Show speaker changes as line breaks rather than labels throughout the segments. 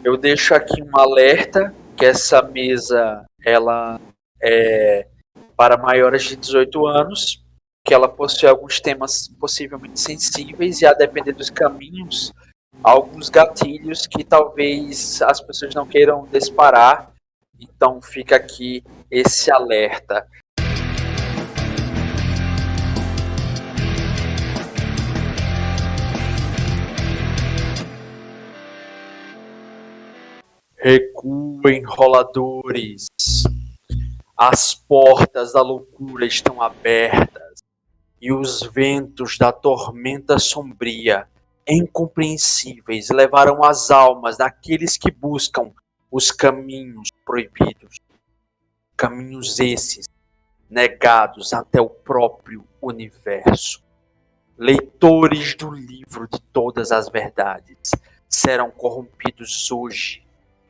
Eu deixo aqui um alerta que essa mesa ela é para maiores de 18 anos, que ela possui alguns temas possivelmente sensíveis e a depender dos caminhos, alguns gatilhos que talvez as pessoas não queiram disparar. Então fica aqui esse alerta. Recuem, roladores. As portas da loucura estão abertas e os ventos da tormenta sombria, incompreensíveis, levarão as almas daqueles que buscam os caminhos proibidos. Caminhos esses negados até o próprio universo. Leitores do livro de todas as verdades serão corrompidos hoje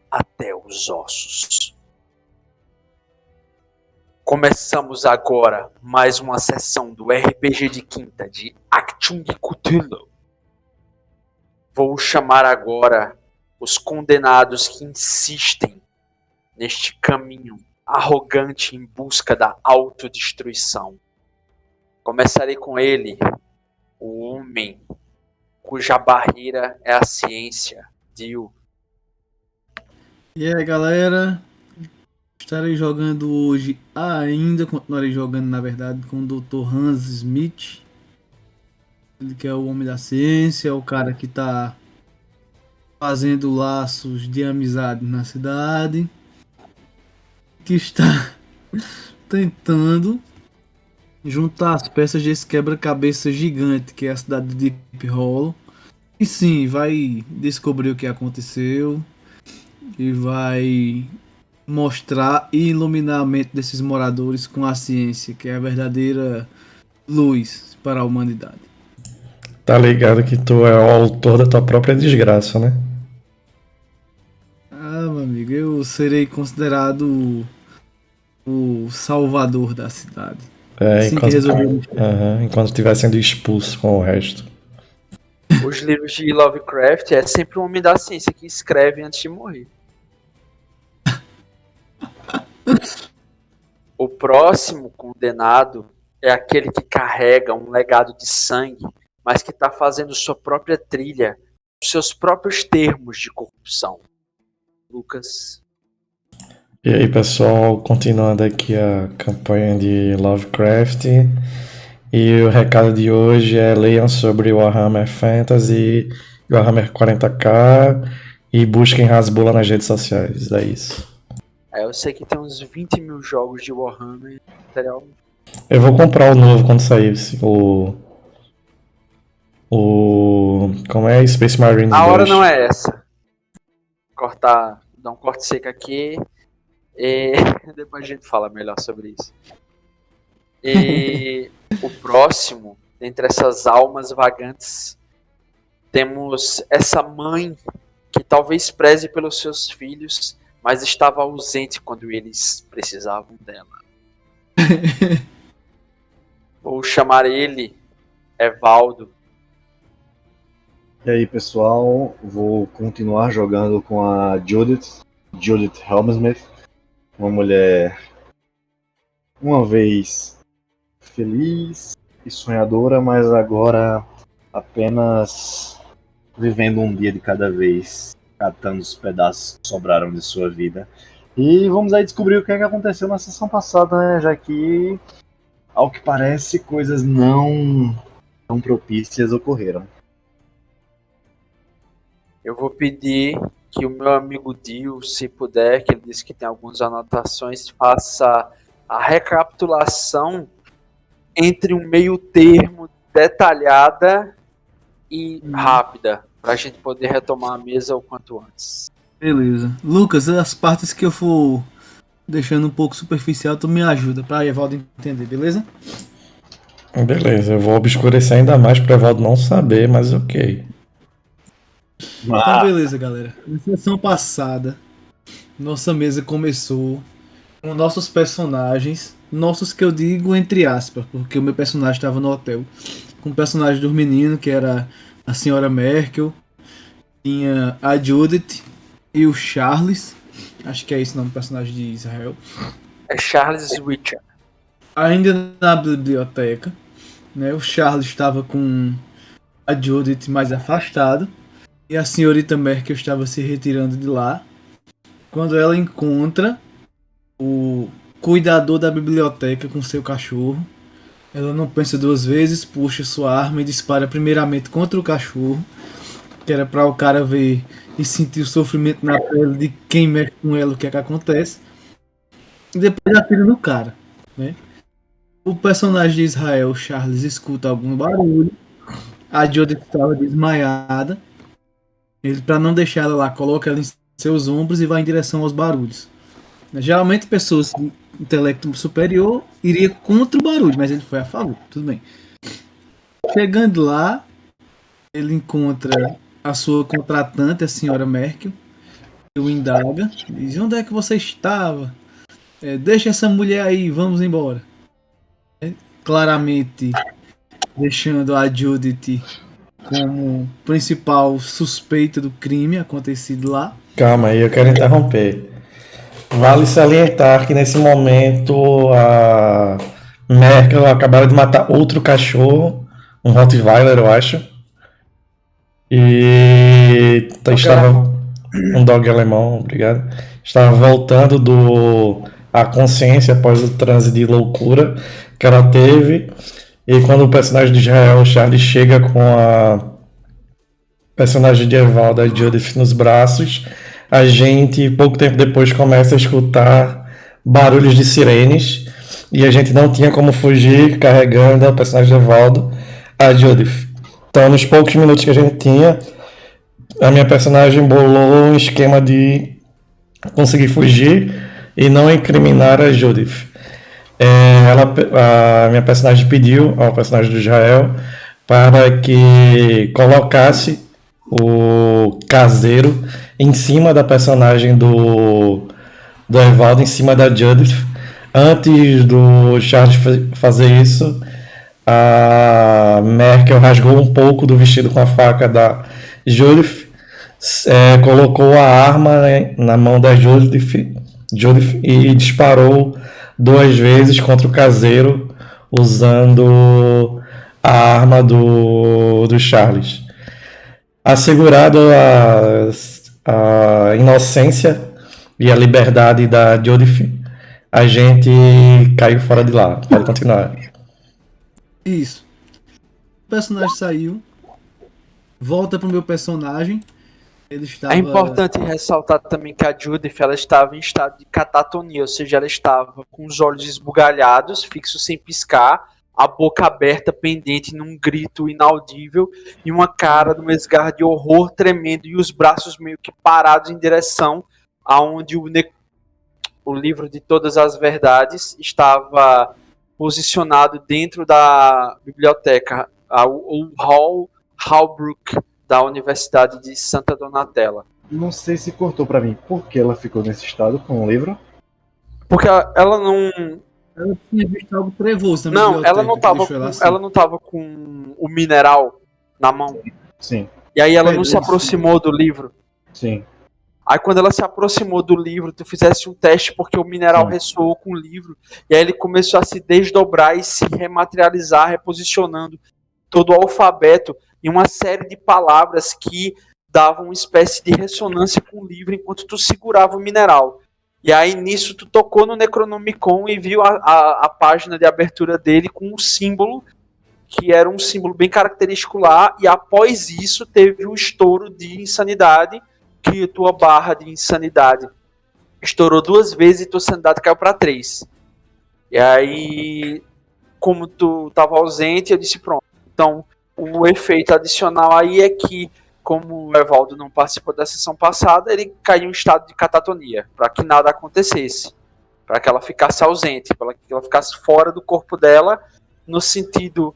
até os ossos. Começamos agora mais uma sessão do RPG de quinta de Achtung Cthulhu. Vou chamar agora os condenados que insistem neste caminho arrogante em busca da autodestruição. Começarei com ele, o homem cuja barreira é a ciência, Dio.
E aí, galera, estarei jogando hoje continuarei jogando, na verdade, com o Dr. Hans Smith. Ele que é o homem da ciência, é o cara que tá fazendo laços de amizade na cidade, que está tentando juntar as peças desse quebra-cabeça gigante que é a cidade de Deep Hollow. E sim, vai descobrir o que aconteceu e vai mostrar e iluminar a mente desses moradores com a ciência, que é a verdadeira luz para a humanidade.
Tá ligado que tu é o autor da tua própria desgraça, né?
Ah, meu amigo, eu serei considerado o salvador da cidade. Assim que resolver.
Enquanto estiver sendo expulso com o resto.
Os livros de Lovecraft é sempre o homem da ciência que escreve antes de morrer. O próximo condenado é aquele que carrega um legado de sangue, mas que está fazendo sua própria trilha, seus próprios termos de corrupção. Lucas.
E aí, pessoal, continuando aqui a campanha de Lovecraft. E o recado de hoje é: leiam sobre Warhammer Fantasy, Warhammer 40k e busquem Hasbulla nas redes sociais. É isso.
Eu sei que tem uns 20 mil jogos de Warhammer. Material.
Eu vou comprar o novo quando sair. Como é? Space Marines 2.
A hora não é essa. Dar um corte seco aqui. E depois a gente fala melhor sobre isso. E o próximo, entre essas almas vagantes, temos essa mãe que talvez preze pelos seus filhos, mas estava ausente quando eles precisavam dela. Vou chamar ele Evaldo.
E aí, pessoal, vou continuar jogando com a Judith Helmsmith, uma mulher uma vez feliz e sonhadora, mas agora apenas vivendo um dia de cada vez, catando os pedaços que sobraram de sua vida. E vamos aí descobrir o que é que aconteceu na sessão passada, né? Já que, ao que parece, coisas não tão propícias ocorreram.
Eu vou pedir que o meu amigo Dio, se puder, que ele disse que tem algumas anotações, faça a recapitulação entre um meio termo detalhada e rápida, para a gente poder retomar a mesa o quanto antes.
Beleza. Lucas, as partes que eu for deixando um pouco superficial, tu me ajuda pra Evaldo entender, beleza?
Beleza, eu vou obscurecer ainda mais pra Evaldo não saber, mas ok.
Então beleza, galera. Na sessão passada, nossa mesa começou com nossos personagens, nossos que eu digo entre aspas, porque o meu personagem estava no hotel, com o personagem do menino, que era a senhora Merkel, tinha a Judith e o Charles, acho que é esse o nome do personagem de Israel,
É Charles Witcher.
ainda na biblioteca, né? O Charles estava com a Judith mais afastado e a senhorita Merkel estava se retirando de lá, quando ela encontra o cuidador da biblioteca com seu cachorro. Ela não pensa duas vezes, puxa sua arma e dispara primeiramente contra o cachorro, que era para o cara ver e sentir o sofrimento na pele de quem mexe com ela, o que é que acontece. E depois atira no cara, né? O personagem de Israel, Charles, escuta algum barulho. A Jodie estava desmaiada. Ele, para não deixar ela lá, coloca ela em seus ombros e vai em direção aos barulhos. Geralmente pessoas de intelecto superior iria contra o barulho, mas ele foi a favor, tudo bem. Chegando lá, ele encontra a sua contratante, a senhora Merkel, e o indaga, diz: onde é que você estava? Deixa essa mulher aí, vamos embora. Claramente deixando a Judith como principal suspeita do crime acontecido lá.
Calma aí, eu quero interromper. Vale salientar que nesse momento a Merkel acabaram de matar outro cachorro, um Rottweiler, eu acho. E estava um dog alemão, obrigado. Estava voltando a consciência após o transe de loucura que ela teve. E quando o personagem de Israel, Charlie, chega com a personagem de Evaldo, a Judith, nos braços, a gente, pouco tempo depois, começa a escutar barulhos de sirenes e a gente não tinha como fugir carregando a personagem de Evaldo, a Judith. Então, nos poucos minutos que a gente tinha, a minha personagem bolou um esquema de conseguir fugir e não incriminar a Judith. A minha personagem pediu ao personagem do Israel para que colocasse o caseiro em cima da personagem do Evaldo, em cima da Judith. Antes do Charles fazer isso, a Merkel rasgou um pouco do vestido com a faca da Judith, colocou a arma na mão da Judith e disparou 2 vezes contra o caseiro usando a arma do Charles. Assegurado a inocência e a liberdade da Judith, a gente caiu fora de lá. Pode continuar.
Isso. O personagem saiu. Volta pro meu personagem. Ele estava...
É importante ressaltar também que a Judith, ela estava em estado de catatonia, ou seja, ela estava com os olhos esbugalhados, fixos sem piscar, a boca aberta, pendente num grito inaudível, e uma cara num esgarro de horror tremendo, e os braços meio que parados em direção aonde o livro de Todas as Verdades estava posicionado dentro da biblioteca, o Hall Halbrook, da Universidade de Santa Donatella.
Não sei se cortou pra mim. Por que ela ficou nesse estado com o livro?
Porque ela não...
Ela tinha visto algo trevoso na
Não,
biblioteca,
ela não tava com o mineral na mão.
Sim,
E aí ela não se aproximou do livro.
sim.
Aí quando ela se aproximou do livro, tu fizesse um teste porque o mineral ressoou com o livro. E aí ele começou a se desdobrar e se rematerializar, reposicionando todo o alfabeto em uma série de palavras que davam uma espécie de ressonância com o livro enquanto tu segurava o mineral. E aí nisso tu tocou no Necronomicon e viu a página de abertura dele com um símbolo, que era um símbolo bem característico lá, e após isso teve um estouro de insanidade, que tua barra de insanidade estourou 2 vezes e tua sanidade caiu para 3. E aí, como tu estava ausente, eu disse pronto. Então, o efeito adicional aí é que, como o Evaldo não participou da sessão passada, ele caiu em estado de catatonia, para que nada acontecesse, para que ela ficasse ausente, para que ela ficasse fora do corpo dela, no sentido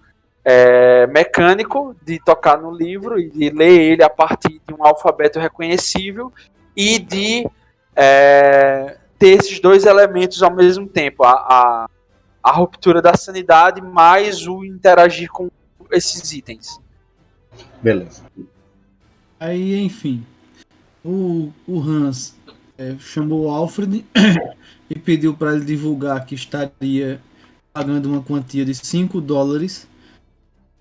mecânico de tocar no livro e de ler ele a partir de um alfabeto reconhecível e de ter esses 2 elementos ao mesmo tempo, a ruptura da sanidade mais o interagir com esses itens.
Beleza.
Aí, enfim, o Hans chamou o Alfred e pediu para ele divulgar que estaria pagando uma quantia de $5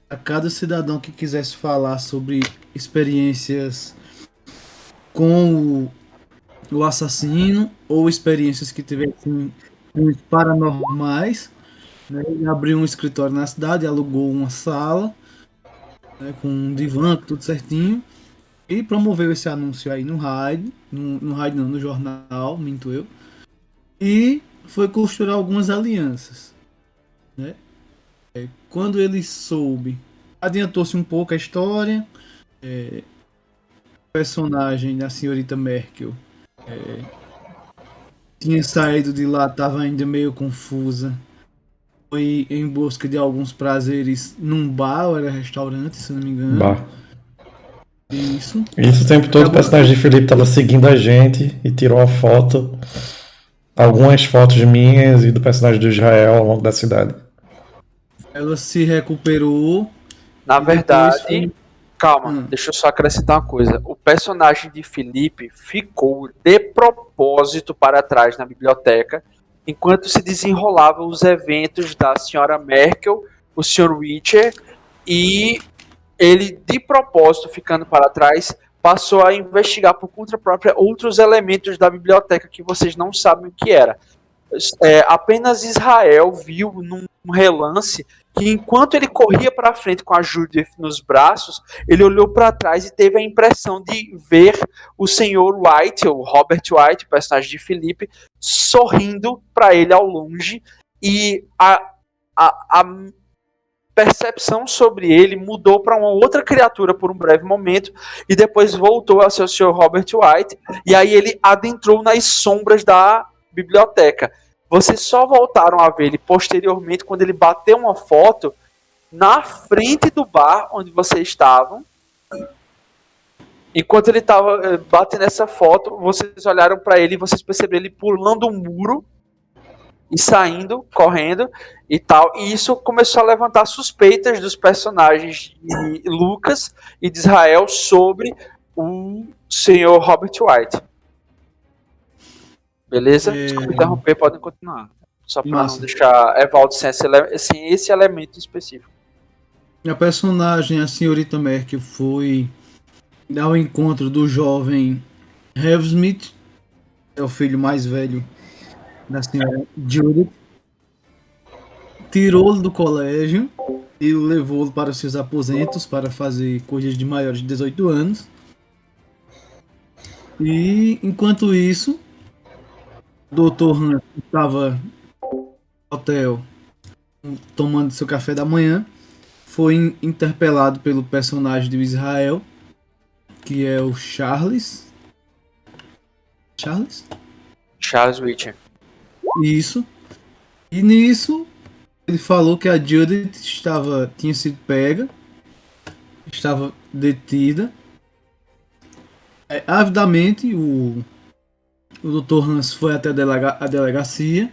a cada cidadão que quisesse falar sobre experiências com o assassino ou experiências que tivessem paranormais. Né? Ele abriu um escritório na cidade, alugou uma sala, né, com um divã, tudo certinho, e promoveu esse anúncio aí no rádio, no rádio não, no jornal, minto eu, e foi costurar algumas alianças. Né? Quando ele soube, adiantou-se um pouco a história, o personagem da senhorita Merkel tinha saído de lá, estava ainda meio confusa, foi em busca de alguns prazeres num bar, ou era restaurante, se não me engano.
Bah.
Isso.
Isso o tempo todo o personagem de Felipe tava seguindo a gente e tirou uma foto, algumas fotos minhas e do personagem do Israel ao longo da cidade.
Ela se recuperou.
Na
E depois
verdade,
foi-
calma, deixa eu só acrescentar uma coisa. O personagem de Felipe ficou de propósito para trás na biblioteca, enquanto se desenrolavam os eventos da senhora Merkel, o Sr. Witcher, e ele, de propósito, ficando para trás, passou a investigar por conta própria outros elementos da biblioteca que vocês não sabem o que era. Apenas Israel viu num relance que enquanto ele corria para frente com a Judith nos braços, ele olhou para trás e teve a impressão de ver o Sr. White, o Robert White, personagem de Felipe, sorrindo para ele ao longe, e a percepção sobre ele mudou para uma outra criatura por um breve momento e depois voltou a ser o Sr. Robert White, e aí ele adentrou nas sombras da biblioteca. Vocês só voltaram a ver ele posteriormente quando ele bateu uma foto na frente do bar onde vocês estavam. Enquanto ele estava batendo essa foto, vocês olharam para ele e vocês perceberam ele pulando um muro e saindo, correndo e tal. E isso começou a levantar suspeitas dos personagens de Lucas e de Israel sobre o Sr. Robert White. Beleza? Desculpa interromper, podem continuar. Só para não deixar Evaldo sem esse elemento específico.
A personagem, a senhorita Merkel, foi ao encontro do jovem Helmsmith, é o filho mais velho da senhora Judith, tirou-lo do colégio e levou-lo para os seus aposentos para fazer coisas de maiores de 18 anos. E enquanto isso, o Dr. Hans estava no hotel tomando seu café da manhã, foi interpelado pelo personagem de Israel, que é o Charles.
Charles Witcher.
Isso. E nisso, ele falou que a Judith tinha sido pega, estava detida. Avidamente, o Dr. Hans foi até a delegacia,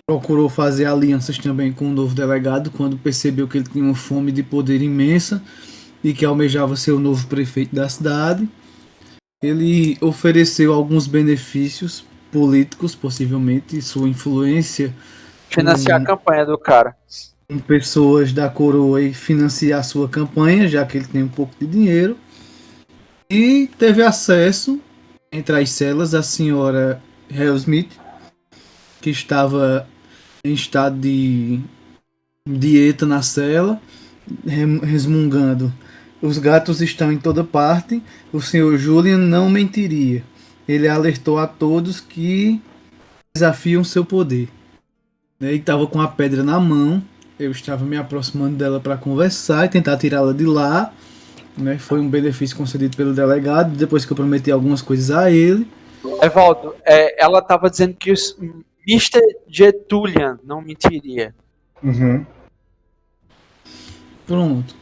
procurou fazer alianças também com o novo delegado, quando percebeu que ele tinha uma fome de poder imensa e que almejava ser o novo prefeito da cidade. Ele ofereceu alguns benefícios políticos, possivelmente, sua influência
Financiar a campanha do cara.
com pessoas da coroa e financiar sua campanha, já que ele tem um pouco de dinheiro. E teve acesso, entre as celas, a senhora Helmsmith, que estava em estado de dieta na cela, resmungando: os gatos estão em toda parte, o Sr. Julian não mentiria. Ele alertou a todos que desafiam seu poder. Ele estava com a pedra na mão, eu estava me aproximando dela para conversar e tentar tirá-la de lá. Né? Foi um benefício concedido pelo delegado, depois que eu prometi algumas coisas a ele.
Evaldo, ela estava dizendo que o Mr. Getulian não mentiria.
Uhum.
Pronto.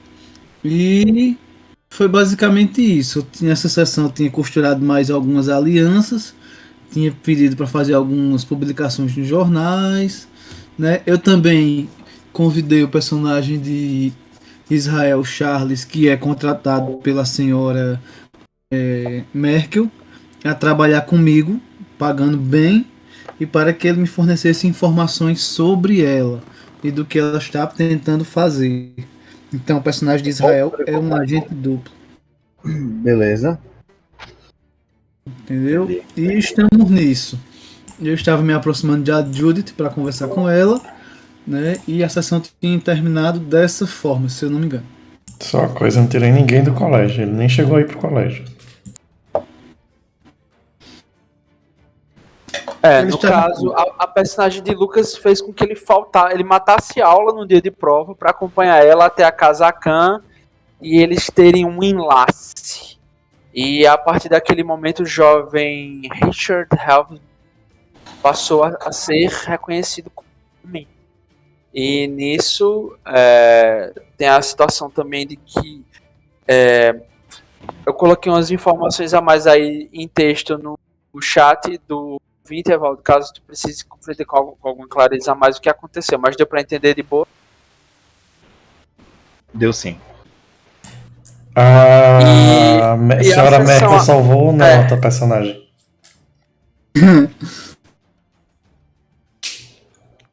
E foi basicamente isso. Nessa sessão eu tinha costurado mais algumas alianças, tinha pedido para fazer algumas publicações nos jornais. Né? Eu também convidei o personagem de Israel Charles, que é contratado pela senhora Merkel a trabalhar comigo, pagando bem, e para que ele me fornecesse informações sobre ela e do que ela está tentando fazer. Então, o personagem de Israel é um agente duplo,
Beleza.
entendeu? E estamos nisso. Eu estava me aproximando de Judith para conversar com ela, né? E a sessão tinha terminado dessa forma, se eu não me engano.
Só uma coisa, eu não tirei ninguém do colégio. Ele nem chegou aí pro colégio.
No caso, a personagem de Lucas fez com que ele matasse aula no dia de prova para acompanhar ela até a casa Khan e eles terem um enlace. E a partir daquele momento, o jovem Richard Helm passou a ser reconhecido como homem. E nisso tem a situação também de que eu coloquei umas informações a mais aí em texto no chat do intervalo, caso tu precise compreender com alguma clareza a mais o que aconteceu, mas deu pra entender de boa?
Deu sim.
A senhora Merkel salvou ou não a tua personagem?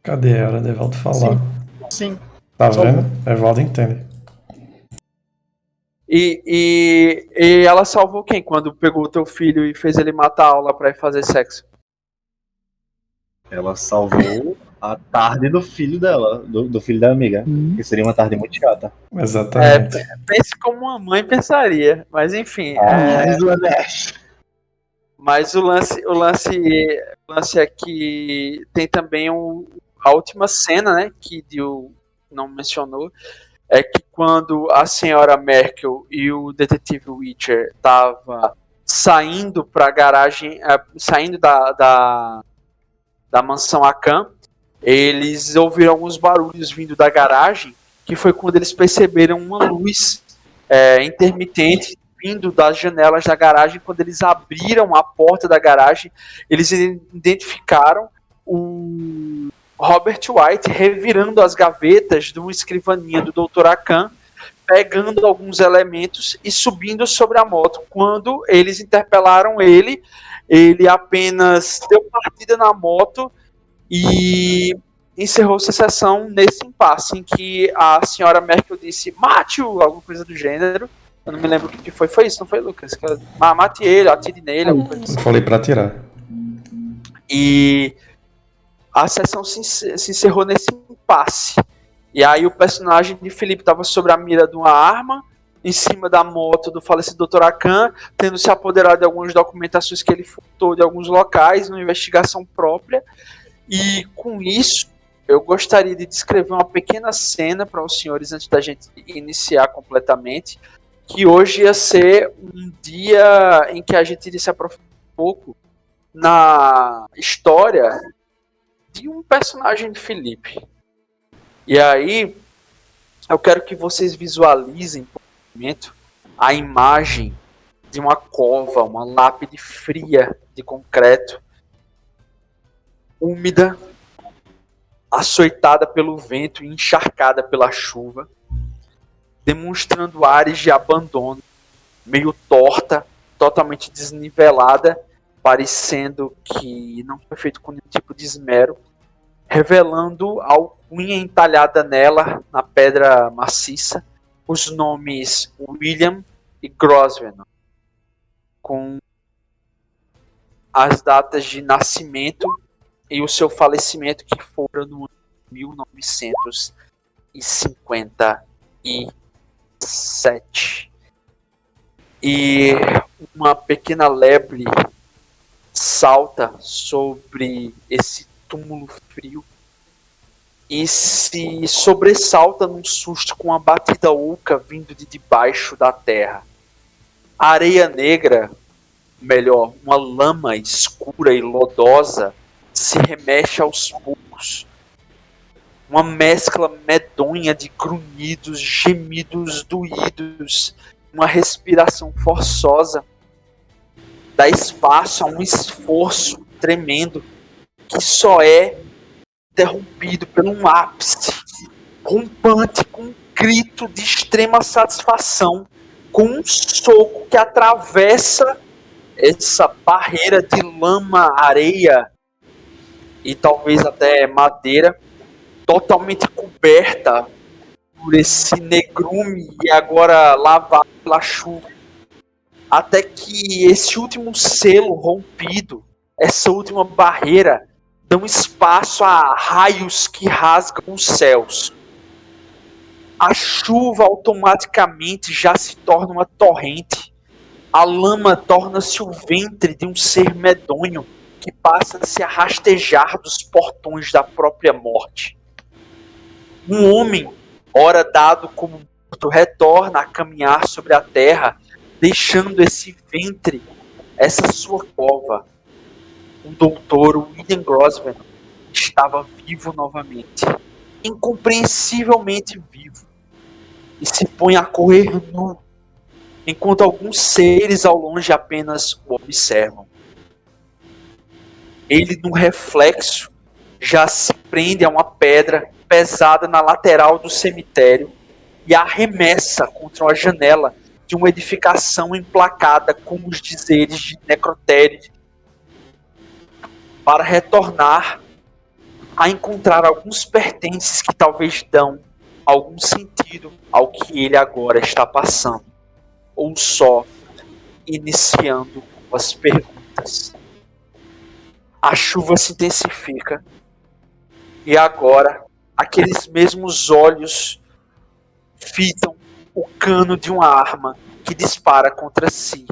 Cadê ela? Evaldo falar.
Sim.
Tá vendo? Evaldo entende.
E ela salvou quem quando pegou o teu filho e fez ele matar a aula pra ir fazer sexo?
Ela salvou a tarde do filho dela, do filho da amiga. Que seria uma tarde muito chata.
Exatamente.
Pense como uma mãe pensaria, mas enfim. Mas o lance aqui tem também a última cena, né, que Dio não mencionou, é que quando a senhora Merkel e o detetive Witcher estavam saindo para a garagem, saindo da mansão Akan, eles ouviram alguns barulhos vindo da garagem, que foi quando eles perceberam uma luz intermitente vindo das janelas da garagem. Quando eles abriram a porta da garagem, eles identificaram o Robert White revirando as gavetas de uma escrivaninha do Dr. Akan, pegando alguns elementos e subindo sobre a moto. Quando eles interpelaram ele apenas deu partida na moto e encerrou-se a sessão nesse impasse em que a senhora Merkel disse: mate-o, alguma coisa do gênero. Eu não me lembro o que foi. Foi isso, não foi, Lucas? Mate ele, atire nele, alguma coisa assim.
Eu falei pra atirar.
E a sessão se encerrou nesse impasse. E aí o personagem de Felipe estava sobre a mira de uma arma, em cima da moto do falecido Dr. Akan, tendo se apoderado de algumas documentações que ele furtou de alguns locais, numa investigação própria. E com isso, eu gostaria de descrever uma pequena cena para os senhores antes da gente iniciar completamente, que hoje ia ser um dia em que a gente iria se aprofundar um pouco na história de um personagem de Felipe. E aí, eu quero que vocês visualizem por um momento a imagem de uma cova, uma lápide fria de concreto, úmida, açoitada pelo vento e encharcada pela chuva, demonstrando ares de abandono, meio torta, totalmente desnivelada, parecendo que não foi feito com nenhum tipo de esmero, revelando a alcunha entalhada nela, na pedra maciça, os nomes William e Grosvenor, com as datas de nascimento e o seu falecimento, que foram no ano de 1957. E uma pequena lebre salta sobre esse túmulo frio e se sobressalta num susto com uma batida oca vindo de debaixo da terra. A areia negra, melhor, uma lama escura e lodosa, se remexe aos poucos. Uma mescla medonha de grunhidos, gemidos doídos, uma respiração forçosa, dá espaço a um esforço tremendo que só é interrompido por um ápice rompante com um grito de extrema satisfação com um soco que atravessa essa barreira de lama, areia e talvez até madeira, totalmente coberta por esse negrume e agora lavado pela chuva, até que esse último selo rompido, essa última barreira, dão espaço a raios que rasgam os céus. A chuva automaticamente já se torna uma torrente. A lama torna-se o ventre de um ser medonho que passa a se rastejar dos portões da própria morte. Um homem, ora dado como morto, retorna a caminhar sobre a terra, deixando esse ventre, essa sua cova. O doutor William Grosvenor estava vivo novamente, incompreensivelmente vivo, e se põe a correr nu, enquanto alguns seres ao longe apenas o observam. Ele, no reflexo, já se prende a uma pedra pesada na lateral do cemitério e arremessa contra uma janela de uma edificação emplacada com os dizeres de necrotério, para retornar a encontrar alguns pertences que talvez dão algum sentido ao que ele agora está passando, ou só iniciando as perguntas. A chuva se intensifica e agora aqueles mesmos olhos fitam o cano de uma arma que dispara contra si.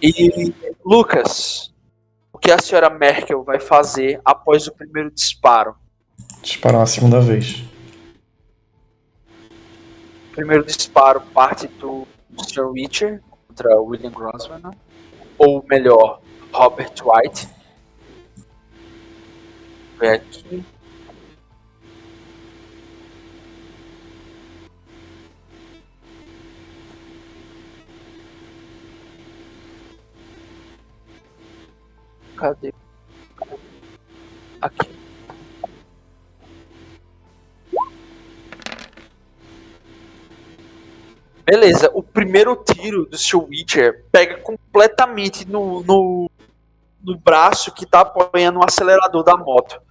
E Lucas, o que a senhora Merkel vai fazer após o primeiro disparo?
Disparar uma segunda vez.
O primeiro disparo parte do Sr. Witcher contra William Grosvenor, ou melhor, Robert White. Vem aqui. Cadê? Aqui. Beleza, o primeiro tiro do seu Witcher pega completamente no braço que tá apoiando o acelerador da moto.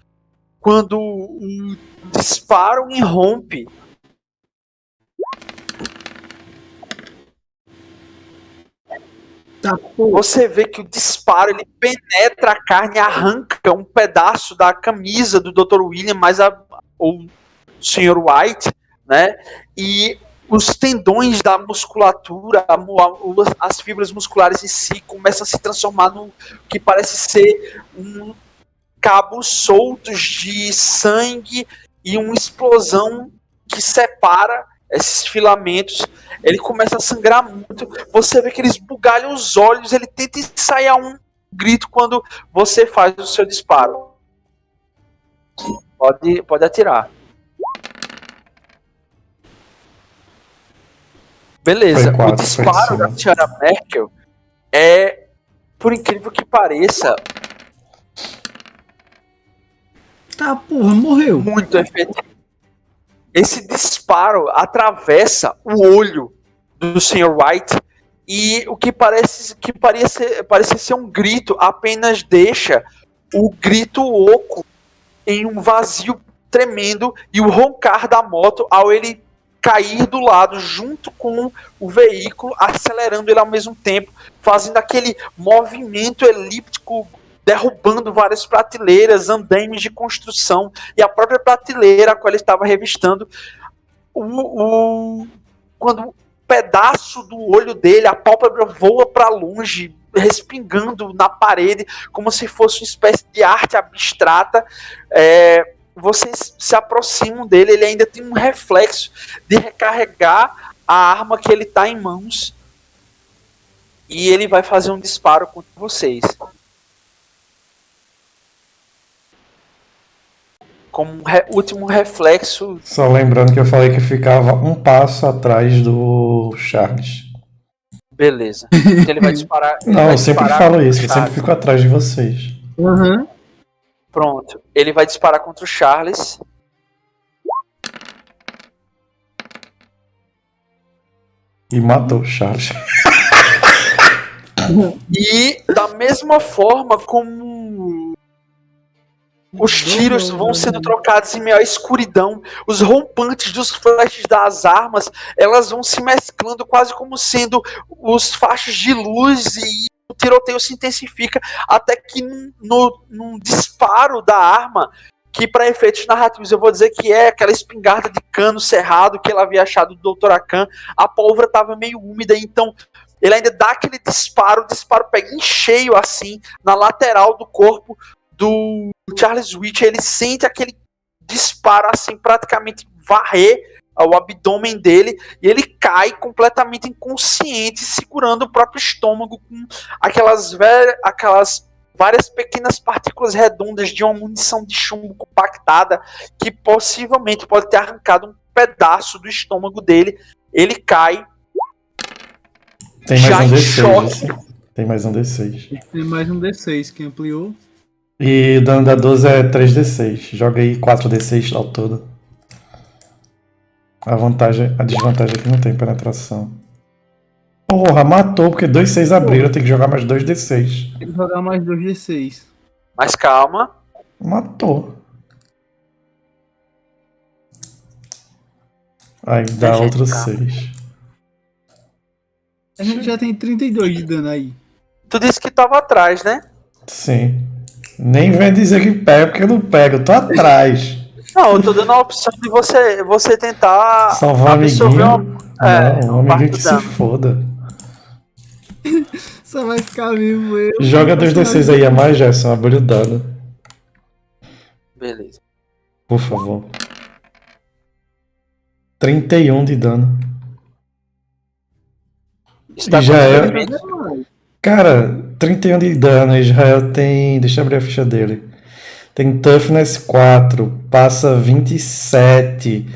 Quando o disparo irrompe, você vê que o disparo ele penetra a carne e arranca um pedaço da camisa do Dr. William, ou Sr. White, né? E os tendões da musculatura, as fibras musculares em si começam a se transformar no que parece ser cabos soltos de sangue e uma explosão que separa esses filamentos. Ele começa a sangrar muito. Você vê que ele esbugalha os olhos. Ele tenta ensaiar um grito quando você faz o seu disparo. Pode atirar. Beleza. O disparo da senhora Merkel é, por incrível que pareça,
Tá, porra, morreu.
muito efetivo. Esse disparo atravessa o olho do Sr. White e o que parece ser um grito apenas deixa o grito oco em um vazio tremendo e o roncar da moto ao ele cair do lado junto com o veículo, acelerando ele ao mesmo tempo, fazendo aquele movimento elíptico, derrubando várias prateleiras, andaimes de construção e a própria prateleira a qual ele estava revistando. Quando um pedaço do olho dele, a pálpebra voa para longe, respingando na parede, como se fosse uma espécie de arte abstrata. Vocês se aproximam dele, ele ainda tem um reflexo de recarregar a arma que ele está em mãos e ele vai fazer um disparo contra vocês. Como último reflexo.
Só lembrando que eu falei que ficava um passo atrás do Charles.
Beleza. Então ele vai disparar.
Não, eu sempre falo isso, eu sempre fico atrás de vocês.
Uhum.
Pronto. Ele vai disparar contra o Charles.
E matou o Charles.
E da mesma forma como os tiros vão sendo trocados em meio à escuridão, os rompantes dos flashes das armas, elas vão se mesclando quase como sendo os fachos de luz, e o tiroteio se intensifica até que num disparo da arma, que para efeitos narrativos eu vou dizer que é aquela espingarda de cano cerrado que ela havia achado do Dr. Akan, a pólvora estava meio úmida, então ele ainda dá aquele disparo, o disparo pega em cheio assim, na lateral do corpo do Charles Witch, ele sente aquele disparo assim, praticamente varrer o abdômen dele, e ele cai completamente inconsciente, segurando o próprio estômago com aquelas várias pequenas partículas redondas de uma munição de chumbo compactada, que possivelmente pode ter arrancado um pedaço do estômago dele. Ele cai
Tem mais
já
um
em
D6.
choque.
Assim. Tem mais um D6.
Tem mais um D6 que ampliou.
E o dano da 12 é 3D6. Joga aí 4D6 ao todo. A desvantagem é que não tem penetração. Porra, matou, porque 2 6 abriram, tem que jogar mais 2D6.
Tem que jogar mais 2D6.
Mas calma.
Matou. Aí dá
Gente,
outro
calma.
6.
A gente já tem 32 de dano aí.
Tu disse que tava atrás, né?
Sim. Nem vem dizer que pega, porque eu não pego, eu tô atrás.
Não, eu tô dando a opção de você tentar
Salvar
absorver
amiguinho. Não, um
parte
amiguinho
do
que se
dano.
foda.
Só vai ficar vivo eu.
Joga 2D6 aí a mais, Gerson, abre o dano.
Beleza.
Por favor. 31 de dano.
Isso tá
Já é.
acontecendo.
Cara, 31 de dano. Israel tem. Deixa eu abrir a ficha dele. Tem Toughness 4. Passa 27.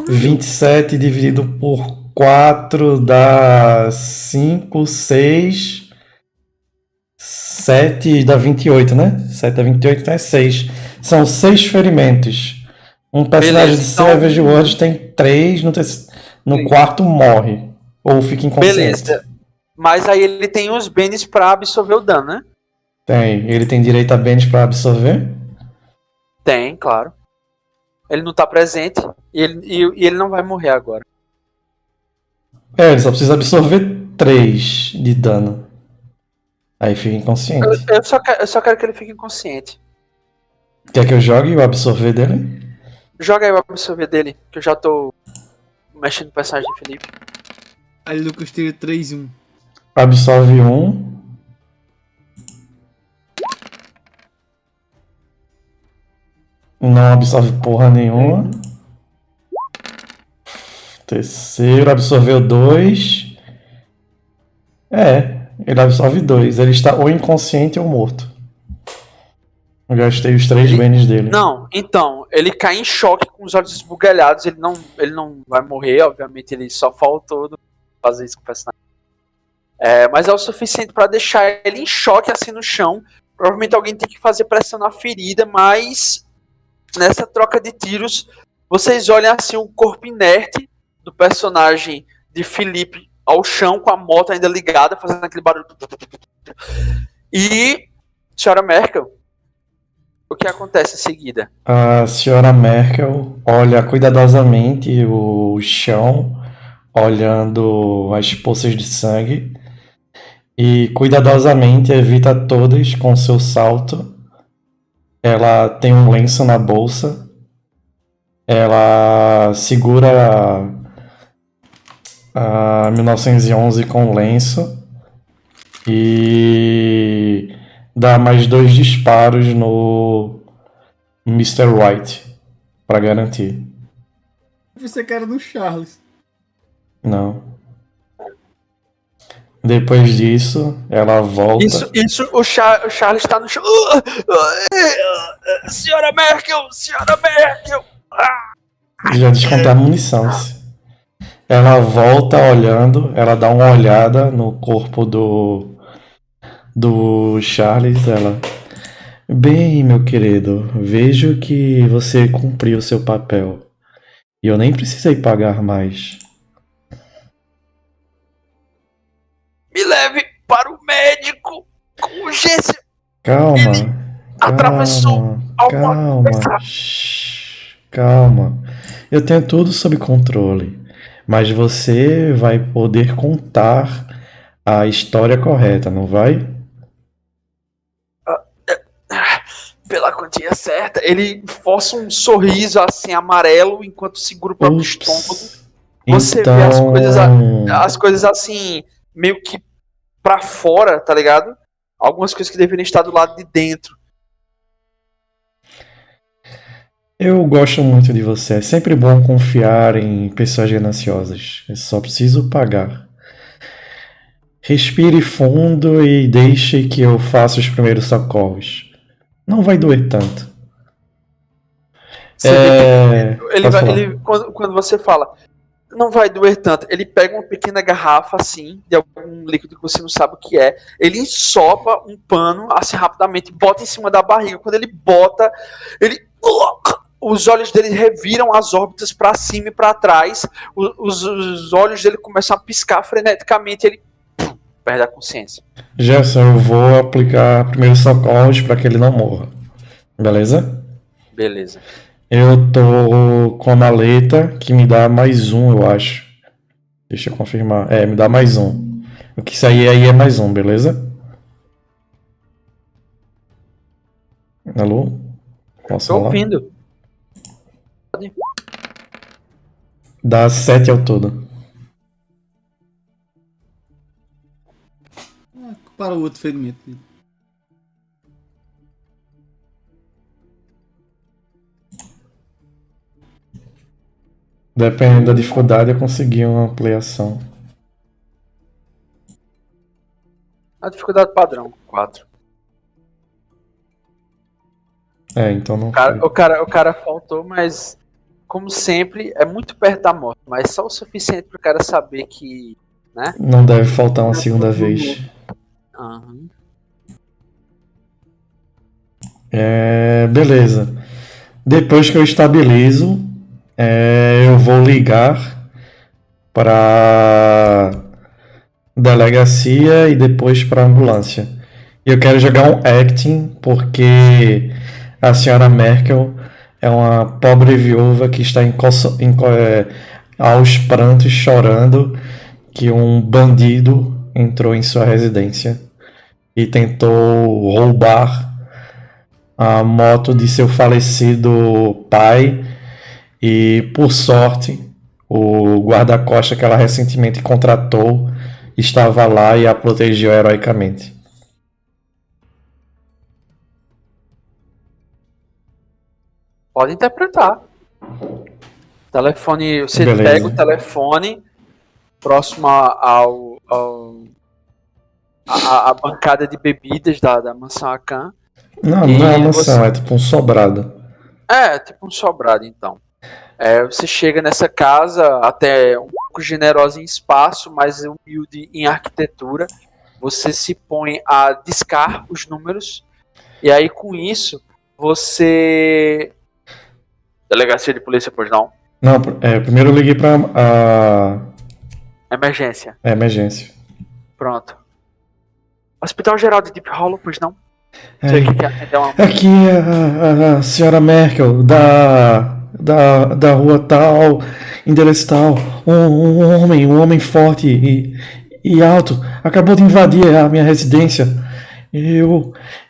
27 dividido por 4 dá 5, 6. 7 dá 28, né? 7 dá 28, então é 6. São 6 ferimentos. Um personagem
Beleza,
de
então-
Savage Worlds tem 3, no quarto morre. Ou fica inconsciente.
Beleza. Mas aí ele tem os bens pra absorver o dano, né?
Tem. Ele tem direito a bens pra absorver?
Tem, claro. Ele não tá presente e ele não vai morrer agora.
É, ele só precisa absorver 3 de dano. Aí fica inconsciente.
Eu só quero que ele fique inconsciente.
Quer que eu jogue o absorver dele?
Joga aí o absorver dele, que eu já tô mexendo no personagem de Felipe.
Aí Lucas tira 3-1.
Absorve 1. Não absorve porra nenhuma. Terceiro, absorveu 2. É, ele absorve 2. Ele está ou inconsciente ou morto. Eu gastei os 3 bens dele.
Não, então, ele cai em choque com os olhos esbugalhados, ele não vai morrer, obviamente, ele só faltou fazer isso com o personagem. Mas é o suficiente para deixar ele em choque assim no chão. Provavelmente alguém tem que fazer pressão na ferida, mas nessa troca de tiros, vocês olham assim o corpo inerte do personagem de Felipe ao chão, com a moto ainda ligada, fazendo aquele barulho. E, senhora Merkel, o que acontece em seguida?
A senhora Merkel olha cuidadosamente o chão, olhando as poças de sangue, e cuidadosamente evita todas com seu salto. Ela tem um lenço na bolsa. Ela segura a 1911 com o lenço e dá mais 2 disparos no Mr. White para garantir.
Você cara do Charles.
Não. Depois disso, ela volta.
Isso, o Charles está no chão. Senhora Merkel! Senhora Merkel!
Já descontei a munição. Ela volta olhando, ela dá uma olhada no corpo do Charles. Ela: bem, meu querido, vejo que você cumpriu seu papel. E eu nem precisei pagar mais.
Com urgência!
Calma.
Atravessou
Calma. Shhh, calma. Eu tenho tudo sob controle. Mas você vai poder contar a história correta, não vai?
Pela quantia certa. Ele força um sorriso assim amarelo enquanto segura o próprio estômago.
Ups.
Você vê as coisas assim, meio que pra fora, tá ligado? Algumas coisas que deveriam estar do lado de dentro.
Eu gosto muito de você. É sempre bom confiar em pessoas gananciosas. Eu só preciso pagar. Respire fundo e deixe que eu faça os primeiros socorros. Não vai doer tanto.
Você vê que
Pode falar.
quando você fala, não vai doer tanto, ele pega uma pequena garrafa assim, de algum líquido que você não sabe o que é, ele ensopa um pano assim rapidamente, bota em cima da barriga. Quando ele bota, os olhos dele reviram as órbitas para cima e para trás, os olhos dele começam a piscar freneticamente, ele perde a consciência.
Jefferson, eu vou aplicar primeiros socorros para que ele não morra. Beleza?
Beleza.
Eu tô com a maleta que me dá mais um, eu acho. Deixa eu confirmar. Me dá mais um. O que sair aí é mais um, beleza? Alô? Posso
Tô
falar?
ouvindo.
Dá 7 ao todo.
Para o outro ferimento.
Dependendo da dificuldade, eu consegui uma ampliação.
A dificuldade padrão, 4.
Então não foi.
O cara faltou, mas como sempre, é muito perto da morte, mas só o suficiente pro cara saber que, né?
Não deve faltar uma segunda vez.
Uhum.
Beleza. Depois que eu estabilizo, eu vou ligar para delegacia e depois para ambulância. Eu quero jogar um acting porque a senhora Merkel é uma pobre viúva que está aos prantos chorando que um bandido entrou em sua residência e tentou roubar a moto de seu falecido pai e, por sorte, o guarda-costas que ela recentemente contratou estava lá e a protegeu heroicamente.
Pode interpretar. Telefone, você
Beleza.
pega o telefone próximo à bancada de bebidas da mansão Akan.
Não é uma mansão, é tipo um sobrado.
Tipo um sobrado, então. Você chega nessa casa, até um pouco generosa em espaço, mas humilde em arquitetura. Você se põe a discar os números, e aí com isso, você... Delegacia de polícia, pois não?
Não, primeiro eu liguei pra
Emergência.
emergência.
Pronto. Hospital Geral de Deep Hollow, pois não? Sei que quer atender uma...
Aqui é a senhora Merkel, da rua tal, endereço tal. Um homem forte e alto acabou de invadir a minha residência.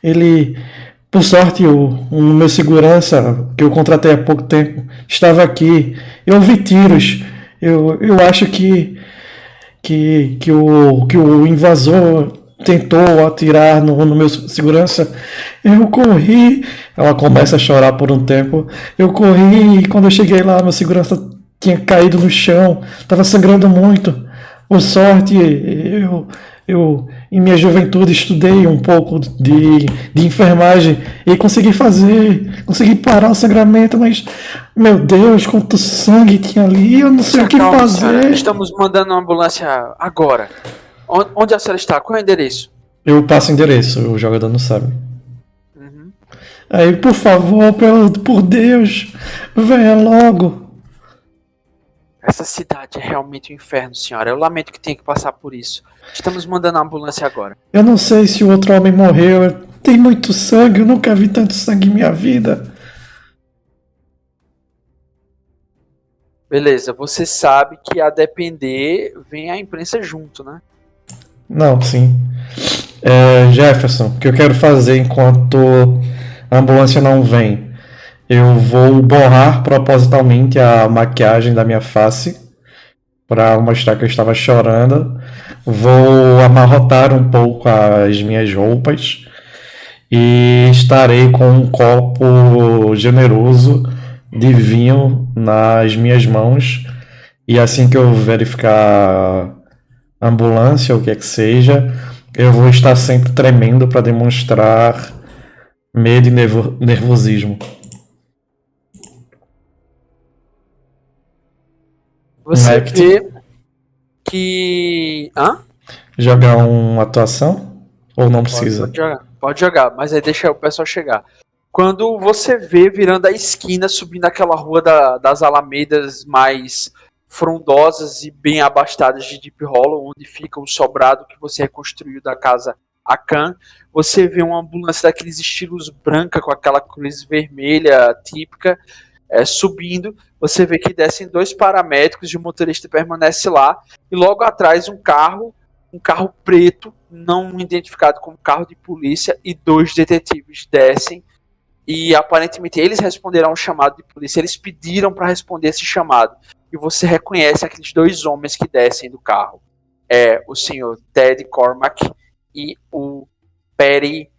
Ele, por sorte, o meu segurança, que eu contratei há pouco tempo, estava aqui. Eu ouvi tiros. Eu acho que o invasor tentou atirar no meu segurança. Eu corri. Ela começa a chorar por um tempo. Eu corri e quando eu cheguei lá, meu segurança tinha caído no chão. Estava sangrando muito. Por sorte, eu em minha juventude estudei um pouco de enfermagem e consegui parar o sangramento, mas meu Deus, quanto sangue tinha ali, eu não sei o que fazer.
Senhora, estamos mandando uma ambulância agora. Onde a senhora está? Qual é o endereço?
Eu passo o endereço, o jogador não sabe.
Uhum.
Aí, por favor, por Deus, venha logo.
Essa cidade é realmente um inferno, senhora. Eu lamento que tenha que passar por isso. Estamos mandando a ambulância agora.
Eu não sei se o outro homem morreu. Tem muito sangue, eu nunca vi tanto sangue em minha vida.
Beleza, você sabe que a depender vem a imprensa junto, né?
Não, sim. Jefferson, o que eu quero fazer enquanto a ambulância não vem? Eu vou borrar propositalmente a maquiagem da minha face para mostrar que eu estava chorando. Vou amarrotar um pouco as minhas roupas e estarei com um copo generoso de vinho nas minhas mãos. E assim que eu verificar a ambulância ou o que é que seja, eu vou estar sempre tremendo para demonstrar medo e nervosismo.
Você vê que... Hã?
Jogar uma atuação? Ou não precisa?
Pode jogar, mas aí deixa o pessoal chegar. Quando você vê virando a esquina, subindo aquela rua das alamedas mais frondosas e bem abastadas de Deep Hollow, onde fica o sobrado que você reconstruiu da casa Akan, você vê uma ambulância daqueles estilos branca com aquela cruz vermelha típica subindo. Você vê que descem 2 paramédicos e o motorista permanece lá, e logo atrás um carro preto, não identificado como carro de polícia, e 2 detetives descem. E aparentemente eles responderam ao chamado de polícia, eles pediram para responder esse chamado. E você reconhece aqueles 2 homens que descem do carro. É o senhor Ted Cormack e o Perry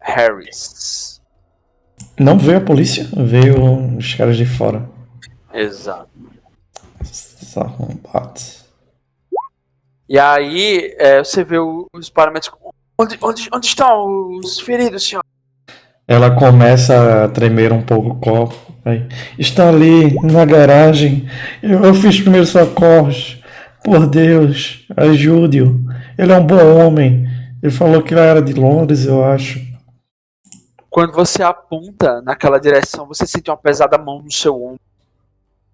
Harris.
Não veio a polícia, veio os caras de fora.
Exato.
Arrombados.
E aí você vê os paramédicos. Onde estão os feridos, senhor?
Ela começa a tremer um pouco o copo. Aí, está ali na garagem. Eu fiz primeiros socorros. Por Deus, ajude-o. Ele é um bom homem. Ele falou que ele era de Londres, eu acho.
Quando você aponta naquela direção, você sente uma pesada mão no seu ombro.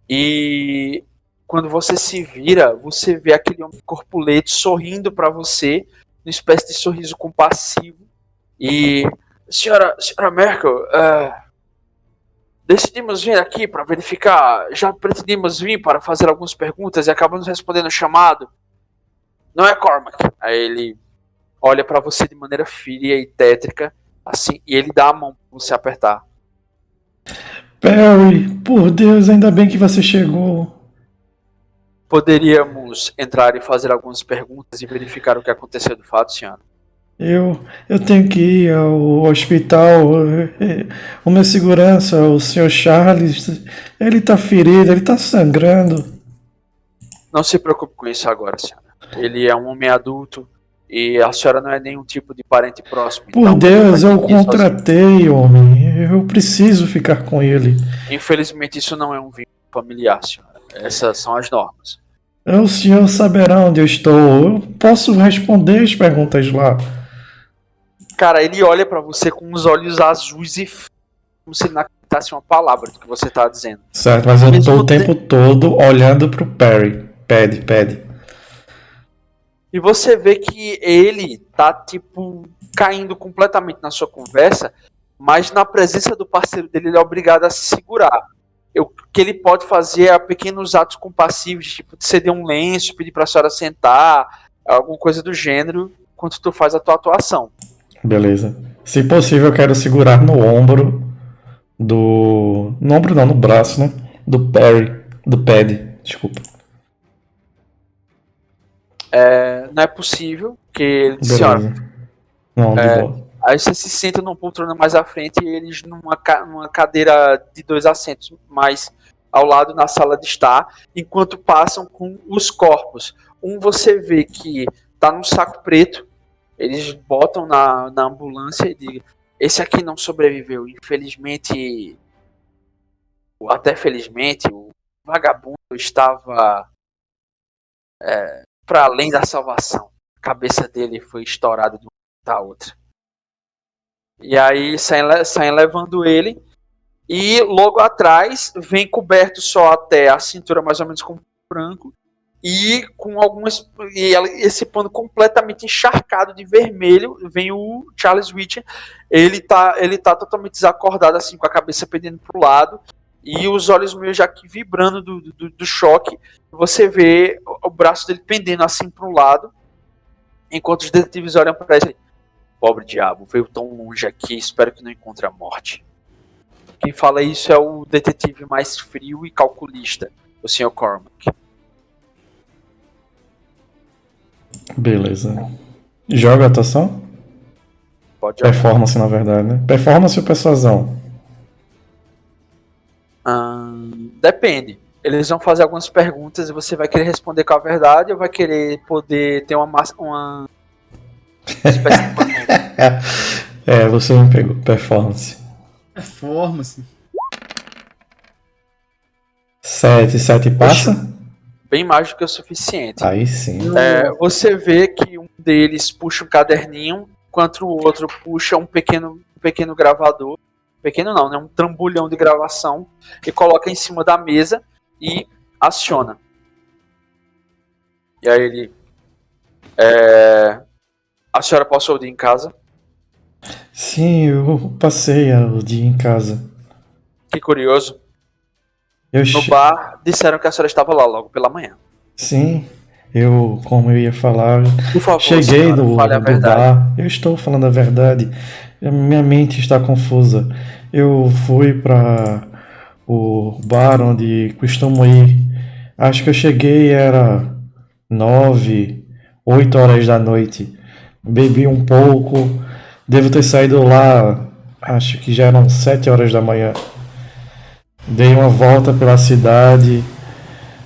E quando você se vira, você vê aquele homem corpulento sorrindo para você, uma espécie de sorriso compassivo. E senhora Merkel, decidimos vir aqui para verificar. Já pretendíamos vir para fazer algumas perguntas e acabamos respondendo o chamado. Não é, Cormac? Aí ele olha para você de maneira fria e tétrica, assim, e ele dá a mão para você apertar.
Perry, por Deus, ainda bem que você chegou.
Poderíamos entrar e fazer algumas perguntas e verificar o que aconteceu de fato, senhora?
Eu tenho que ir ao hospital. O meu segurança, o Sr. Charles, ele tá ferido, ele tá sangrando.
Não se preocupe com isso agora, senhora. Ele é um homem adulto e a senhora não é nenhum tipo de parente próximo.
Por
então,
Deus, eu contratei, homem. Eu preciso ficar com ele.
Infelizmente, isso não é um vínculo familiar, senhora. Essas são as normas.
O senhor saberá onde eu estou. Eu posso responder as perguntas lá.
Cara, ele olha pra você com uns olhos azuis e como se ele não acreditasse uma palavra do que você tá dizendo.
Certo, mas eu tô o tempo todo olhando pro Perry. Pede.
E você vê que ele tá, tipo, caindo completamente na sua conversa, mas na presença do parceiro dele, ele é obrigado a se segurar. O que ele pode fazer é pequenos atos compassivos, tipo, de ceder um lenço, pedir pra senhora sentar, alguma coisa do gênero, enquanto tu faz a tua atuação.
Beleza. Se possível, eu quero segurar no ombro do... No ombro não, no braço, né? Do Perry. Do Pad, desculpa.
Não é possível, porque ele disse,
Beleza. Não, de boa.
aí você se senta numa poltrona mais à frente e eles numa cadeira de 2 assentos mais ao lado na sala de estar, enquanto passam com os corpos. Você vê que tá num saco preto, eles botam na ambulância e dizem, esse aqui não sobreviveu, infelizmente, até felizmente, o vagabundo estava para além da salvação. A cabeça dele foi estourada de uma da outra. E aí saem levando ele. E logo atrás vem coberto só até a cintura, mais ou menos com branco, e com algumas. Esse pano completamente encharcado de vermelho. Vem o Charles Witcher. Ele tá totalmente desacordado, assim, com a cabeça pendendo pro lado. E os olhos meio já que vibrando do choque. Você vê o braço dele pendendo assim para um lado. Enquanto os detetives olham para ele. Pobre diabo, veio tão longe aqui. Espero que não encontre a morte. Quem fala isso é o detetive mais frio e calculista, o Sr. Cormac.
Beleza. Joga a atuação?
Pode jogar.
Performance, na verdade, né? Performance ou persuasão?
Depende. Eles vão fazer algumas perguntas e você vai querer responder com a verdade ou vai querer poder ter uma espécie de
Você me pegou. Performance.
Performance.
7 passa?
bem mais do que o suficiente.
Aí sim.
Você vê que um deles puxa um caderninho, enquanto o outro puxa um pequeno gravador. Pequeno não, né? Um trambolhão de gravação. E coloca em cima da mesa e aciona. E aí ele... A senhora passou o dia em casa?
Sim, eu passei o dia em casa.
Que curioso.
Eu
No bar, disseram que a senhora estava lá logo pela manhã.
Sim, como eu ia falar,
Por favor,
cheguei
senhora, fale a
do
verdade.
bar. Eu estou falando a verdade. Minha mente está confusa. Eu fui para o bar onde costumo ir. Acho que eu cheguei, era 9, 8 horas da noite. Bebi um pouco. Devo ter saído lá, acho que já eram 7 horas da manhã. Dei uma volta pela cidade,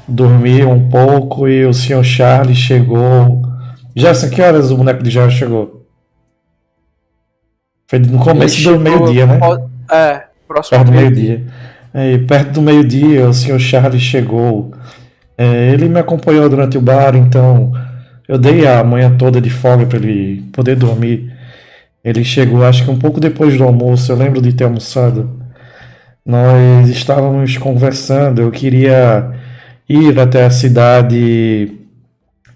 dormi um pouco e o Sr. Charles chegou. Gerson, que horas o boneco de Gerson chegou? Foi no começo do meio-dia, né?
Próximo
Perto do
meio-dia.
meio-dia. Aí, perto do meio-dia, o Sr. Charles chegou. Ele me acompanhou durante o bar, então eu dei a manhã toda de folga para ele poder dormir. Ele chegou, acho que um pouco depois do almoço, eu lembro de ter almoçado. Nós estávamos conversando, eu queria ir até a cidade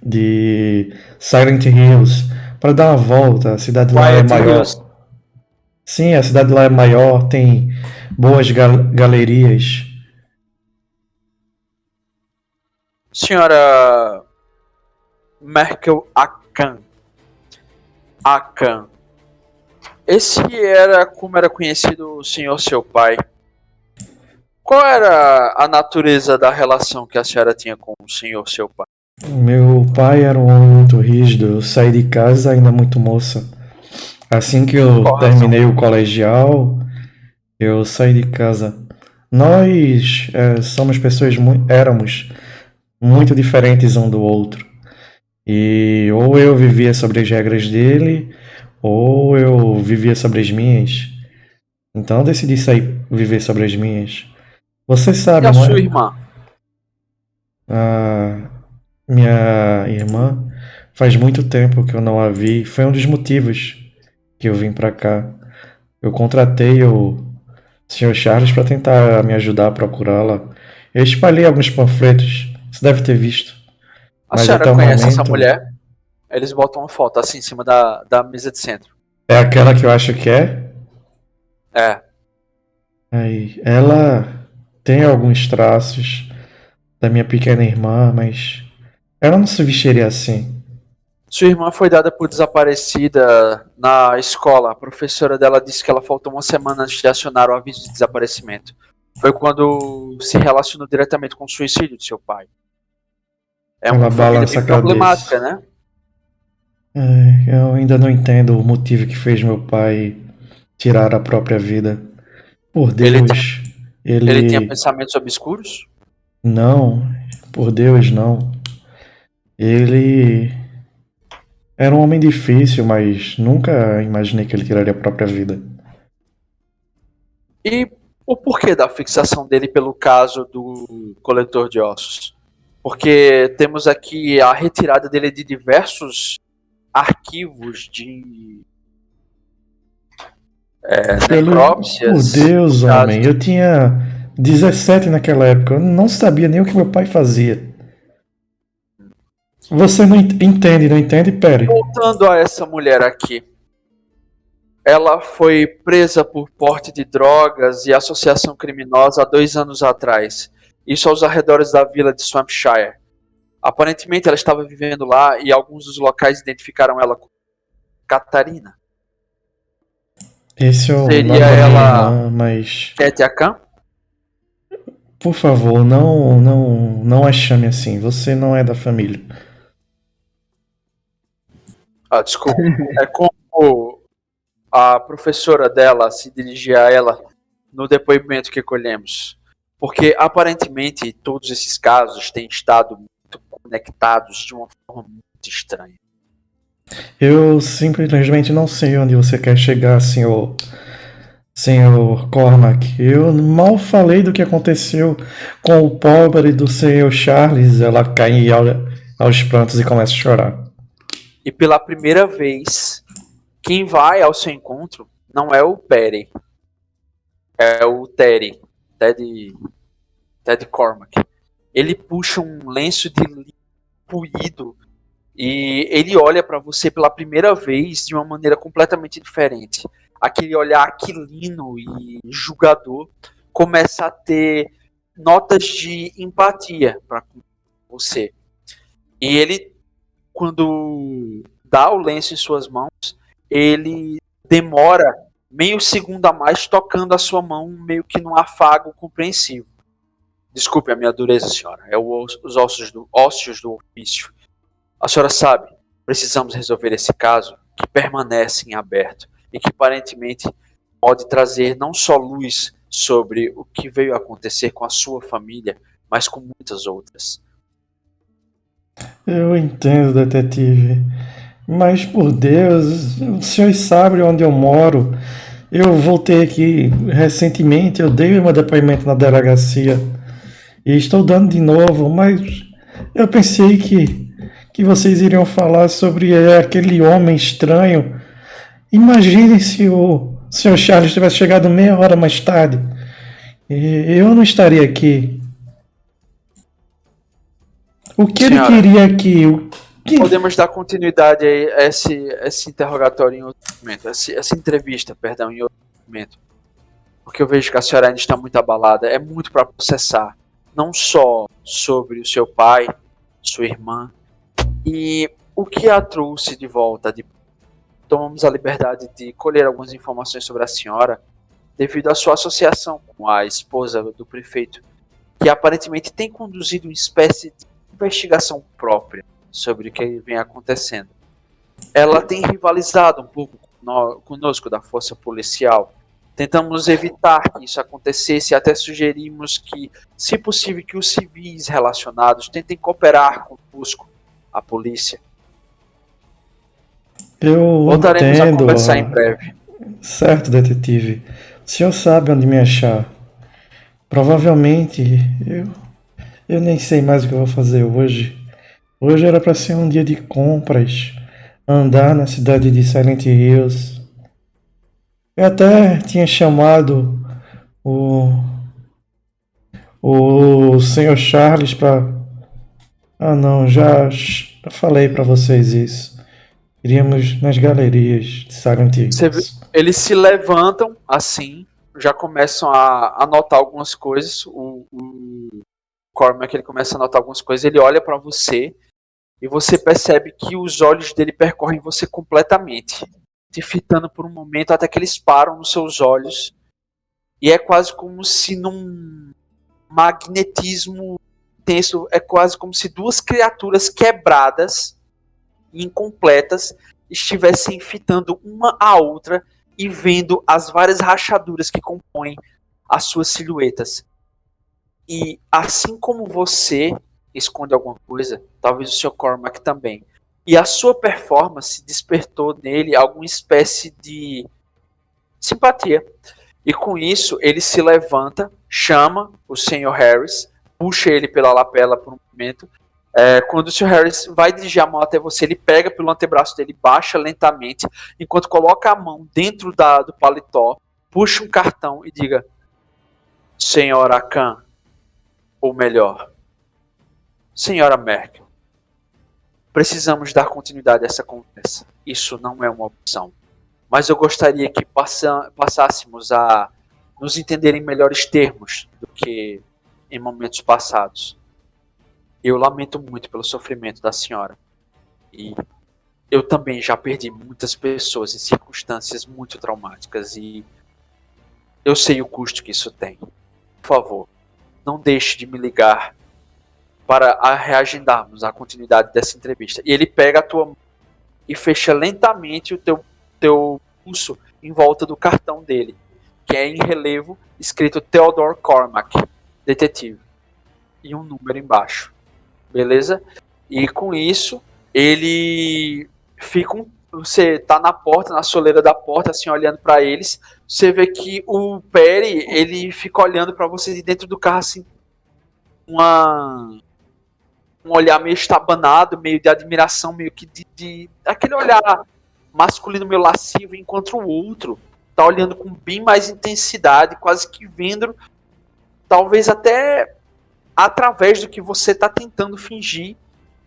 de Silent Hills para dar uma volta. A cidade lá é maior. Sim, a cidade lá é maior, tem boas galerias.
Senhora Merkel Akan. Esse era como era conhecido o senhor seu pai. Qual era a natureza da relação que a senhora tinha com o senhor seu pai?
Meu pai era um homem muito rígido, eu saí de casa ainda muito moça. Assim que eu terminei o colegial, eu saí de casa. Nós somos pessoas éramos muito diferentes um do outro. E ou eu vivia sobre as regras dele, ou eu vivia sobre as minhas. Então eu decidi sair viver sobre as minhas. Você sabe,
E a
não
sua
é?
irmã?
Minha irmã, faz muito tempo que eu não a vi. Foi um dos motivos que eu vim pra cá. Eu contratei o Sr. Charles para tentar me ajudar a procurá-la. Eu espalhei alguns panfletos, você deve ter visto.
A
Mas
senhora
até o
conhece essa
momento,
mulher? Eles botam uma foto assim em cima da mesa de centro.
é aquela que eu acho que é.
É.
Aí, ela tem alguns traços da minha pequena irmã, mas ela não se vestiria assim.
Sua irmã foi dada por desaparecida na escola. A professora dela disse que ela faltou uma semana antes de acionar o aviso de desaparecimento. Foi quando se relacionou diretamente com o suicídio de seu pai. É uma
Ela
família
balança
bem
a cabeça.
problemática, né?
Eu ainda não entendo o motivo que fez meu pai tirar a própria vida. Por Deus,
Ele tinha pensamentos obscuros?
Não, por Deus, não. Ele era um homem difícil, mas nunca imaginei que ele tiraria a própria vida.
E o porquê da fixação dele pelo caso do coletor de ossos? Porque temos aqui a retirada dele de diversos arquivos de
Por
necrópsias.
Deus,
casos
homem, eu tinha 17 naquela época, eu não sabia nem o que meu pai fazia. Você não entende, não entende? Pere.
Voltando a essa mulher aqui, ela foi presa por porte de drogas e associação criminosa há 2 anos atrás. Isso aos arredores da vila de Swampshire. Aparentemente ela estava vivendo lá e alguns dos locais identificaram ela como Catarina.
Esse é o nome
Seria
da minha
ela
irmã, mas
Cat Akan?
por favor, não a chame assim. Você não é da família.
Ah, desculpa. É como a professora dela se dirigia a ela no depoimento que colhemos. Porque aparentemente todos esses casos têm estado muito conectados de uma forma muito estranha.
Eu simplesmente não sei onde você quer chegar, senhor Cormac. Eu mal falei do que aconteceu com o pobre do senhor Charles. Ela cai aos prantos e começa a chorar.
E pela primeira vez, quem vai ao seu encontro não é o Perry, é o Ted Cormac. Ele puxa um lenço de linho puído e ele olha para você pela primeira vez de uma maneira completamente diferente. Aquele olhar aquilino e julgador começa a ter notas de empatia para você. E ele, quando dá o lenço em suas mãos, ele demora meio segundo a mais tocando a sua mão meio que num afago compreensivo. Desculpe a minha dureza, senhora. É os ósseos do ofício. A senhora sabe, precisamos resolver esse caso que permanece em aberto e que aparentemente pode trazer não só luz sobre o que veio a acontecer com a sua família, mas com muitas outras.
Eu entendo, detetive. Mas por Deus, os senhores sabem onde eu moro. Eu voltei aqui recentemente, eu dei meu depoimento na delegacia e estou dando de novo, mas eu pensei que vocês iriam falar sobre aquele homem estranho. Imagine se o Sr. Charles tivesse chegado meia hora mais tarde. Eu não estaria aqui. O que ele
Senhora,
queria aqui?
podemos dar continuidade a esse interrogatório em outro momento, essa entrevista, perdão, em outro momento. Porque eu vejo que a senhora ainda está muito abalada. É muito para processar. Não só sobre o seu pai, sua irmã, e o que a trouxe de volta. Tomamos a liberdade de colher algumas informações sobre a senhora, devido à sua associação com a esposa do prefeito, que aparentemente tem conduzido uma espécie de investigação própria sobre o que vem acontecendo. Ela tem rivalizado um pouco conosco da força policial. Tentamos evitar que isso acontecesse e até sugerimos que, se possível, que os civis relacionados tentem cooperar conosco, a polícia.
Eu
Voltaremos a
entendo.
conversar em breve.
Certo, detetive. O senhor sabe onde me achar. Provavelmente eu nem sei mais o que eu vou fazer hoje. Hoje era para ser um dia de compras, andar na cidade de Silent Hills. Eu até tinha chamado o senhor Charles para. Ah, não, já falei para vocês isso. Iríamos nas galerias de Silent Hills.
Eles se levantam assim, já começam a anotar algumas coisas. O Cormac, ele começa a anotar algumas coisas, ele olha para você e você percebe que os olhos dele percorrem você completamente, te fitando por um momento até que eles param nos seus olhos e é quase como se num magnetismo intenso, é quase como se duas criaturas quebradas e incompletas estivessem fitando uma a outra e vendo as várias rachaduras que compõem as suas silhuetas. E assim como você esconde alguma coisa, talvez o Sr. Cormac também. E a sua performance despertou nele alguma espécie de simpatia. E com isso, ele se levanta, chama o Sr. Harris, puxa ele pela lapela por um momento Quando o Sr. Harris vai dirigir a mão até você, ele pega pelo antebraço dele, baixa lentamente, enquanto coloca a mão dentro do paletó, puxa um cartão e diga: Senhora Khan, ou melhor, Senhora Merkel, precisamos dar continuidade a essa conversa. Isso não é uma opção. Mas eu gostaria que passássemos a nos entender em melhores termos do que em momentos passados. Eu lamento muito pelo sofrimento da senhora. E eu também já perdi muitas pessoas em circunstâncias muito traumáticas. E eu sei o custo que isso tem. Por favor, não deixe de me ligar para reagendarmos a continuidade dessa entrevista. E ele pega a tua mão e fecha lentamente o teu pulso em volta do cartão dele, que é em relevo escrito Theodore Cormack, detetive, e um número embaixo. Beleza? E com isso, ele fica você tá na porta, na soleira da porta, assim, olhando para eles. Você vê que o Perry, ele fica olhando para você de dentro do carro, assim, um olhar meio estabanado, meio de admiração, meio que aquele olhar masculino meio lascivo, enquanto o outro tá olhando com bem mais intensidade, quase que vendo, talvez até através do que você tá tentando fingir,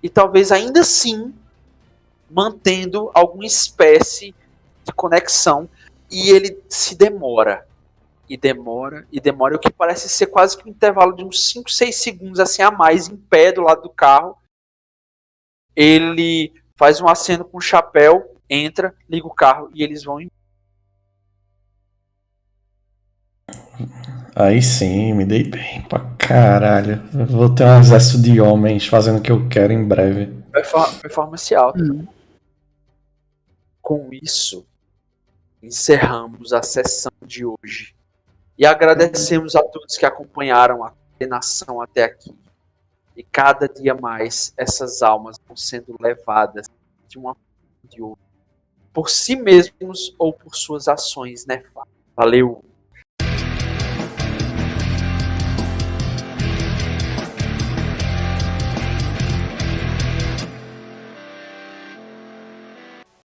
e talvez ainda assim mantendo alguma espécie de conexão, e ele se demora. E demora, e demora, o que parece ser quase que um intervalo de uns 5, 6 segundos assim a mais, em pé do lado do carro. Ele faz um aceno com o chapéu, entra, liga o carro e eles vão embora.
Aí sim, me dei bem pra caralho. Eu vou ter um exército de homens fazendo o que eu quero em breve.
Performance alta. Com isso, encerramos a sessão de hoje. E agradecemos a todos que acompanharam a condenação até aqui. E cada dia mais essas almas vão sendo levadas de uma forma ou de outra, por si mesmos ou por suas ações nefastas. Valeu!